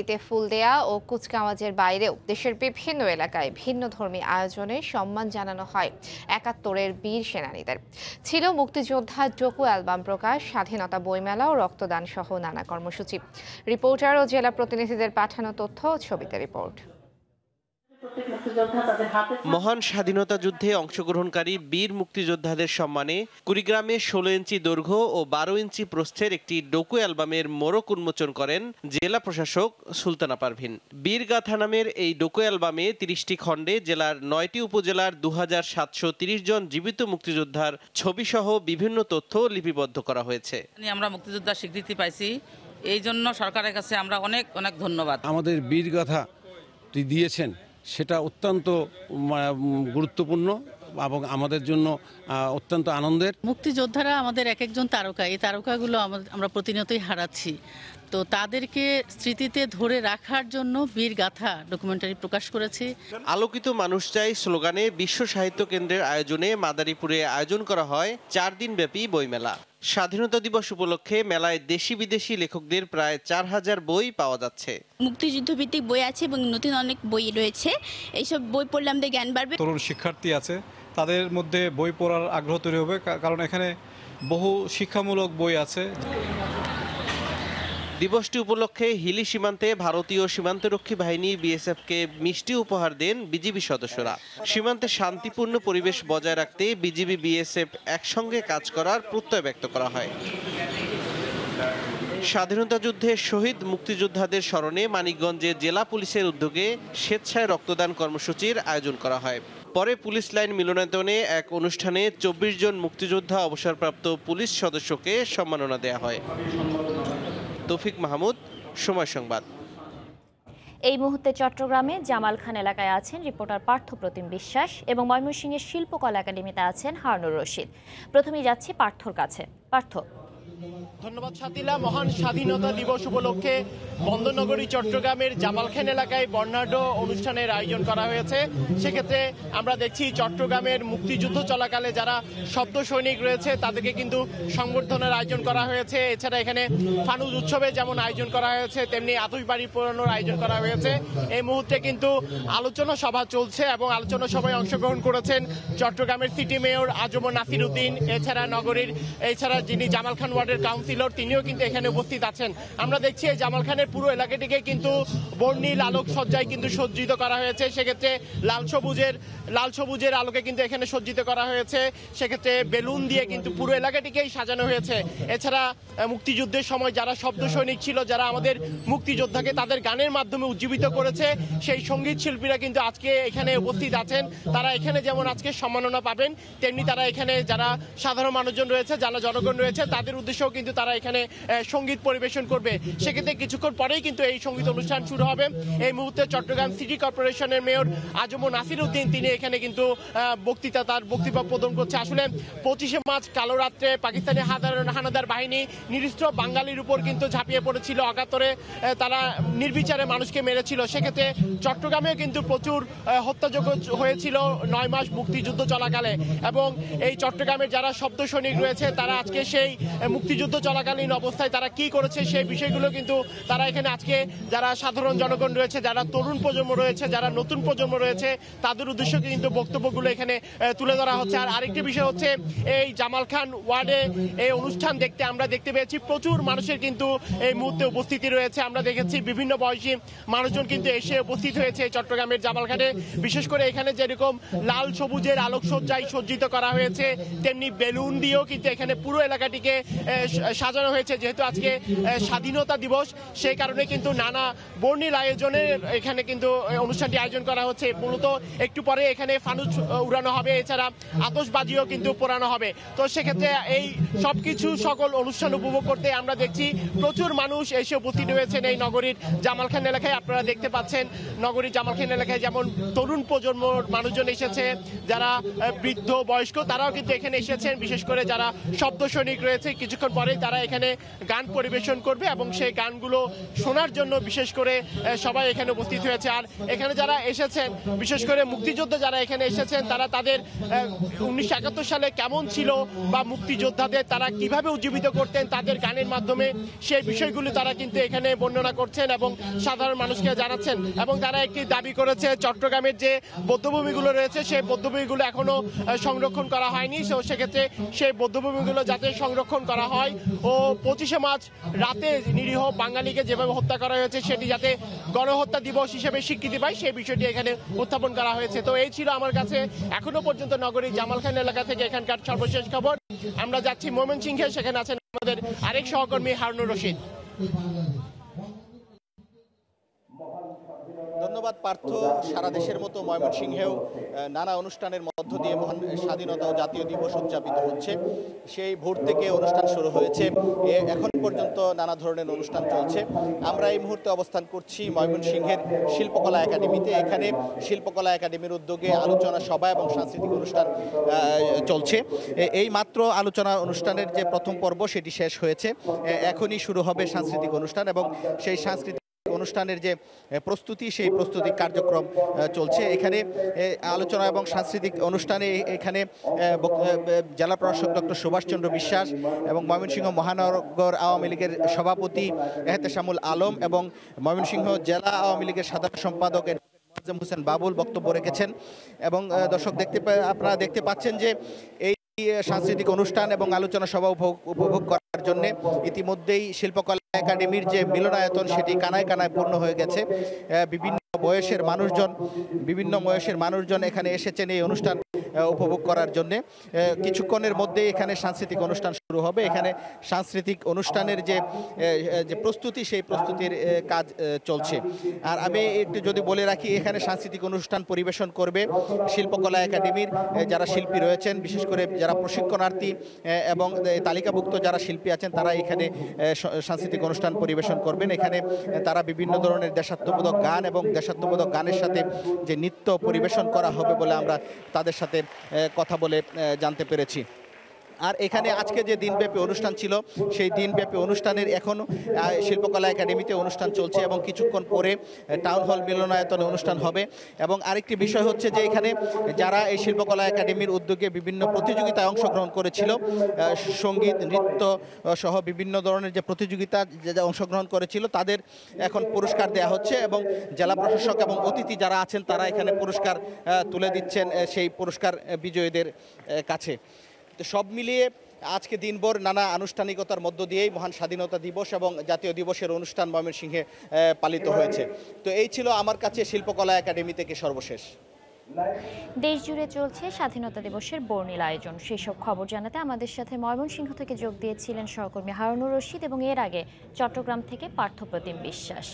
এতে ফুল দেয়া ও কুচকাওয়াজের বাইরেও দেশের বিভিন্ন এলাকায় ভিন্ন ধর্মী আয়োজনে সম্মান জানানো হয় ৭১-এর বীর সেনানীদের। ছিল মুক্তিযোদ্ধা ডোকু অ্যালবাম প্রকাশ, স্বাধীনতা বইমেলা ও রক্তদান সহ নানা কর্মসূচি। রিপোর্টার ও জেলা প্রতিনিধিদের পাঠানো তথ্য ও ছবিতে রিপোর্ট। মহান স্বাধীনতা যুদ্ধে অংশগ্রহণকারী বীর মুক্তিযোদ্ধাদের সম্মানে কুড়িগ্রামে ১৬ ইঞ্চি দৈর্ঘ্য ও ১২ ইঞ্চি প্রস্থের একটি ডোকু অ্যালবামের মোড়ক উন্মোচন করেন জেলা প্রশাসক সুলতানা পারভিন। বীরগাথা নামের এই ডোকু অ্যালবামে ৩০টি খণ্ডে জেলার ৯টি উপজেলার ২৭৩০ জন জীবিত মুক্তিযোদ্ধার ছবিসহ বিভিন্ন তথ্য লিপিবদ্ধ করা হয়েছে। আমরা মুক্তিযোদ্ধার স্বীকৃতি পাইছি, এই জন্য সরকারের কাছে আমরা অনেক অনেক ধন্যবাদ। আমাদের বীরগাথা দিয়েছেন, সেটা অত্যন্ত গুরুত্বপূর্ণ এবং আমাদের জন্য অত্যন্ত আনন্দের। মুক্তিযোদ্ধারা আমাদের এক একজন তারকা, এই তারকাগুলো আমরা প্রতিনিয়তই হারাচ্ছি। তো তাদেরকে স্মৃতিতে ধরে রাখার জন্য বীরগাথা ডকুমেন্টারি প্রকাশ করেছি। আলোকিত মানুষ চাই স্লোগানে বিশ্ব সাহিত্য কেন্দ্রের আয়োজনে মাদারীপুরে আয়োজন করা হয় ৪ দিনব্যাপী বইমেলা। স্বাধীনতা দিবস উপলক্ষে মেলায় দেশি বিদেশি লেখকদের প্রায় ৪,০০০ বই পাওয়া যাচ্ছে। মুক্তিযুদ্ধ ভিত্তিক বই আছে এবং নতুন অনেক বই রয়েছে। এইসব বই পড়লে আমাদের জ্ঞান বাড়বে। তরুণ শিক্ষার্থী আছে, তাদের মধ্যে বই পড়ার আগ্রহ তৈরি হবে, কারণ এখানে বহু শিক্ষামূলক বই আছে। দিবসটি উপলক্ষে হিলি সীমান্তে ভারতীয় সীমান্তরক্ষী বাহিনী বিএসএফকে মিষ্টি উপহার দেন বিজিবি সদস্যরা। সীমান্তে শান্তিপূর্ণ পরিবেশ বজায় রাখতে বিজিবি বিএসএফ একসঙ্গে কাজ করার প্রত্যয় ব্যক্ত করা হয়। স্বাধীনতা যুদ্ধে শহীদ মুক্তিযোদ্ধাদের স্মরণে মানিকগঞ্জে জেলা পুলিশের উদ্যোগে স্বেচ্ছায় রক্তদান কর্মসূচির আয়োজন করা হয়। পরে পুলিশ লাইন মিলনায়তনে এক অনুষ্ঠানে ২৪ জন মুক্তিযোদ্ধা অবসরপ্রাপ্ত পুলিশ সদস্যকে সম্মাননা দেওয়া হয়। তৌফিক মাহমুদ, সময় সংবাদ। এই মুহূর্তে চট্টগ্রামে জামালখান এলাকায় আছেন রিপোর্টার পার্থ প্রতিম বিশ্বাস এবং ময়মনসিংহের শিল্পকলা একাডেমিতে আছেন হারুনুর রশিদ। প্রথমেই যাচ্ছি পার্থর কাছে। পার্থ। ধন্যবাদ শাতিলা। মহান স্বাধীনতা দিবস উপলক্ষে বন্দরনগরী চট্টগ্রামের জামালখান এলাকায় বর্ণাঢ্য অনুষ্ঠানের আয়োজন করা হয়েছে। সেক্ষেত্রে আমরা দেখছি চট্টগ্রামের মুক্তিযুদ্ধ চলাকালে যারা শব্দ সৈনিক রয়েছে তাদেরকে কিন্তু সংবর্ধনার আয়োজন করা হয়েছে। এছাড়া এখানে ফানুস উৎসবে যেমন আয়োজন করা হয়েছে, তেমনি আতশবাজি পোড়ানোর আয়োজন করা হয়েছে। এই মুহূর্তে কিন্তু আলোচনা সভা চলছে এবং আলোচনা সভায় অংশগ্রহণ করেছেন চট্টগ্রামের সিটি মেয়র আজম নাসির উদ্দিন, এছাড়া যিনি জামালখান ওয়ার্ডের কাউন্সিলর, তিনিও কিন্তু এখানে উপস্থিত আছেন। আমরা দেখছি এই জামালখানের পুরো এলাকাটিকে কিন্তু বর্ণিল আলোক সজ্জায় কিন্তু সজ্জিত করা হয়েছে। সেক্ষেত্রে লাল সবুজের আলোকে কিন্তু এখানে সজ্জিত করা হয়েছে। সেক্ষেত্রে বেলুন দিয়ে কিন্তু পুরো এলাকাটিকেই সাজানো হয়েছে। এছাড়া মুক্তিযুদ্ধের সময় যারা শব্দ সৈনিক ছিল, যারা আমাদের মুক্তিযোদ্ধাকে তাদের গানের মাধ্যমে উজ্জীবিত করেছে, সেই সঙ্গীত শিল্পীরা কিন্তু আজকে এখানে উপস্থিত আছেন। তারা এখানে যেমন আজকে সম্মাননা পাবেন, তেমনি তারা এখানে যারা সাধারণ মানুষজন রয়েছে, যারা জনগণ রয়েছে, তাদের উদ্দেশ্যেও কিন্তু তারা এখানে সঙ্গীত পরিবেশন করবে। সেক্ষেত্রে কিছুক্ষণ পরেই কিন্তু এই সঙ্গীত অনুষ্ঠান শুরু হবে। এই মুহূর্তে চট্টগ্রাম সিটি কর্পোরেশনের মেয়র আজম নাসির উদ্দিন তিনি এখানে কিন্তু তার বক্তব্য প্রদান করছে। আসলে 25শে মার্চ কালো রাত্রে পাকিস্তানি হানাদার বাহিনী নিরস্ত্র বাঙালির উপর কিন্তু ঝাঁপিয়ে পড়েছিল, অকাতরে তারা নির্বিচারে মানুষকে মেরেছিল। সেক্ষেত্রে চট্টগ্রামেও কিন্তু প্রচুর হত্যাযজ্ঞ হয়েছিল 9 মাস মুক্তিযুদ্ধ চলাকালে। এবং এই চট্টগ্রামের যারা শব্দ সৈনিক রয়েছে তারা আজকে সেই মুক্তিযুদ্ধ চলাকালীন অবস্থায় তারা কি করেছে সেই বিষয়গুলো কিন্তু তারা এখানে আজকে যারা সাধারণ জনগণ রয়েছে, যারা তরুণ প্রজন্ম রয়েছে, যারা নতুন প্রজন্ম রয়েছে, তাদের উদ্দেশ্যে কিন্তু বক্তব্যগুলো এখানে তুলে ধরা হচ্ছে। আর আরেকটি বিষয় হচ্ছে এই জামালখান ওয়ার্ডে এই অনুষ্ঠান দেখতে আমরা দেখতে পেয়েছি প্রচুর মানুষের কিন্তু এই মুহূর্তে উপস্থিতি রয়েছে। আমরা দেখেছি বিভিন্ন বয়সী মানুষজন কিন্তু এসে উপস্থিত হয়েছে চট্টগ্রামের জামালখানে। বিশেষ করে এখানে যেরকম লাল সবুজের আলোকসজ্জায় সজ্জিত করা হয়েছে, তেমনি বেলুন দিয়েও কিন্তু এখানে পুরো এলাকাটিকে সাজানো হয়েছে। যেহেতু আজকে স্বাধীনতা দিবস, সেই কারণে কিন্তু নানা বর্ণিল আয়োজনের এখানে কিন্তু অনুষ্ঠানটি আয়োজন করা হচ্ছে। মূলত একটু পরে এখানে ফানুস উড়ানো হবে, এছাড়া আতশবাজিও কিন্তু পোড়ানো হবে। তো সেক্ষেত্রে এই সবকিছু সকল অনুষ্ঠান উপভোগ করতে আমরা দেখছি প্রচুর মানুষ এসে উপস্থিত হয়েছেন এই নগরীর জামালখান এলাকায়। আপনারা দেখতে পাচ্ছেন নগরীর জামালখান এলাকায় যেমন তরুণ প্রজন্মর মানুষজন এসেছে, যারা বৃদ্ধ বয়স্ক তারাও কিন্তু এখানে এসেছেন। বিশেষ করে যারা শব্দ সৈনিক রয়েছে, কিছুক্ষণ কিছুক্ষণ পরেই তারা এখানে গান পরিবেশন করবে এবং সেই গানগুলো শোনার জন্য বিশেষ করে সবাই এখানে উপস্থিত হয়েছে। আর এখানে যারা এসেছেন, বিশেষ করে মুক্তিযোদ্ধা যারা এখানে এসেছেন, তারা তাদের 1971 সালে কেমন ছিল বা মুক্তিযোদ্ধাদের তারা কিভাবে উজ্জীবিত করতেন তাদের গানের মাধ্যমে, সেই বিষয়গুলো তারা কিন্তু এখানে বর্ণনা করছেন এবং সাধারণ মানুষকে জানাচ্ছেন। এবং তারা একটি দাবি করেছে, চট্টগ্রামের যে বৌদ্ধভূমিগুলো রয়েছে সেই বৌদ্ধভূমিগুলো এখনো সংরক্ষণ করা হয়নি, সেক্ষেত্রে সেই বৌদ্ধভূমিগুলো যাতে সংরক্ষণ করা হয় ও 25শে মার্চ রাতে নিরীহ বাঙালিকে যেভাবে হত্যা করা হয়েছে সেটি যাতে গণহত্যা দিবস হিসেবে স্বীকৃতি পায়, সেই বিষয়টি এখানে উত্থাপন করা হয়েছে। তো এই ছিল আমার কাছে এখনো পর্যন্ত নগরীর জামালখান এলাকা থেকে এখানকার সর্বশেষ খবর। আমরা যাচ্ছি ময়মনসিংহে, সেখানে আছেন আমাদের আরেক সহকর্মী হারুনুর রশিদ। ধন্যবাদ পার্থ। সারা দেশের মতো ময়মনসিংহেও নানা অনুষ্ঠানের মধ্য দিয়ে মহান স্বাধীনতা ও জাতীয় দিবস উদযাপিত হচ্ছে। সেই ভোর থেকে অনুষ্ঠান শুরু হয়েছে, এখন পর্যন্ত নানা ধরনের অনুষ্ঠান চলছে। আমরা এই মুহূর্তে অবস্থান করছি ময়মনসিংহের শিল্পকলা একাডেমিতে। এখানে শিল্পকলা একাডেমির উদ্যোগে আলোচনা সভা এবং সাংস্কৃতিক অনুষ্ঠান চলছে। এই মাত্র আলোচনা অনুষ্ঠানের যে প্রথম পর্ব সেটি শেষ হয়েছে, এখনই শুরু হবে সাংস্কৃতিক অনুষ্ঠান এবং সেই সাংস্কৃতিক অনুষ্ঠানের যে প্রস্তুতি, সেই প্রস্তুতি কার্যক্রম চলছে। এখানে আলোচনা এবং সাংস্কৃতিক অনুষ্ঠানে এখানে জেলা প্রশাসক ডক্টর সুভাষচন্দ্র বিশ্বাস এবং ময়মনসিংহ মহানগর আওয়ামী লীগের সভাপতি এহতেশামুল আলম এবং ময়মনসিংহ জেলা আওয়ামী লীগের সাধারণ সম্পাদক মোয়াজ্জেম হোসেন বাবুল বক্তব্য রেখেছেন। এবং দর্শক আপনারা দেখতে পাচ্ছেন যে এই সাংস্কৃতিক অনুষ্ঠান এবং আলোচনা সভা উপভোগ করার জন্য ইতিমধ্যেই শিল্পকলা একাডেমির যে মিলনায়তন সেটি কানায় কানায় পূর্ণ হয়ে গেছে। বিভিন্ন বয়সের মানুষজন এখানে এসেছেন এই অনুষ্ঠান উপভোগ করার জন্য। কিছুক্ষণের মধ্যে এখানে সাংস্কৃতিক অনুষ্ঠান শুরু হবে। এখানে সাংস্কৃতিক অনুষ্ঠানের যে প্রস্তুতি, সেই প্রস্তুতির কাজ চলছে। আর আমি একটু যদি বলে রাখি, এখানে সাংস্কৃতিক অনুষ্ঠান পরিবেশন করবে শিল্পকলা একাডেমির যারা শিল্পী রয়েছেন, বিশেষ করে যারা প্রশিক্ষণার্থী এবং তালিকাভুক্ত যারা শিল্পী আছেন, তারা এখানে সাংস্কৃতিক অনুষ্ঠান পরিবেশন করবেন। এখানে তারা বিভিন্ন ধরনের দেশাত্মবোধক গান এবং দেশাত্মবোধক গানের সাথে যে নৃত্য পরিবেশন করা হবে বলে আমরা তাদের সাথে কথা বলে জানতে পেরেছি। আর এখানে আজকে যে দিনব্যাপী অনুষ্ঠান ছিল, সেই দিনব্যাপী অনুষ্ঠানের এখনও শিল্পকলা একাডেমিতে অনুষ্ঠান চলছে এবং কিছুক্ষণ পরে টাউন হল মিলনায়তনে অনুষ্ঠান হবে। এবং আরেকটি বিষয় হচ্ছে যে এখানে যারা এই শিল্পকলা একাডেমির উদ্যোগে বিভিন্ন প্রতিযোগিতায় অংশগ্রহণ করেছিল, সঙ্গীত, নৃত্য সহ বিভিন্ন ধরনের যে প্রতিযোগিতা অংশগ্রহণ করেছিল, তাদের এখন পুরস্কার দেওয়া হচ্ছে এবং জেলা প্রশাসক এবং অতিথি যারা আছেন তারা এখানে পুরস্কার তুলে দিচ্ছেন সেই পুরস্কার বিজয়ীদের কাছে। তো সব মিলিয়ে আজকে দিনভর নানা আনুষ্ঠানিকতার মধ্য দিয়েই মহান স্বাধীনতা দিবস এবং জাতীয় দিবসের অনুষ্ঠান ময়মনসিংহে পালিত হয়েছে। তো এই ছিল আমার কাছে শিল্পকলা একাডেমি থেকে সর্বশেষ। দেশ জুড়ে চলছে স্বাধীনতা দিবসের বর্ণিল আয়োজন। সেই সব খবর জানাতে আমাদের সাথে ময়মনসিংহ থেকে যোগ দিয়েছিলেন সহকর্মী হারুনুর রশিদ এবং এর আগে চট্টগ্রাম থেকে পার্থপ্রতিম বিশ্বাস।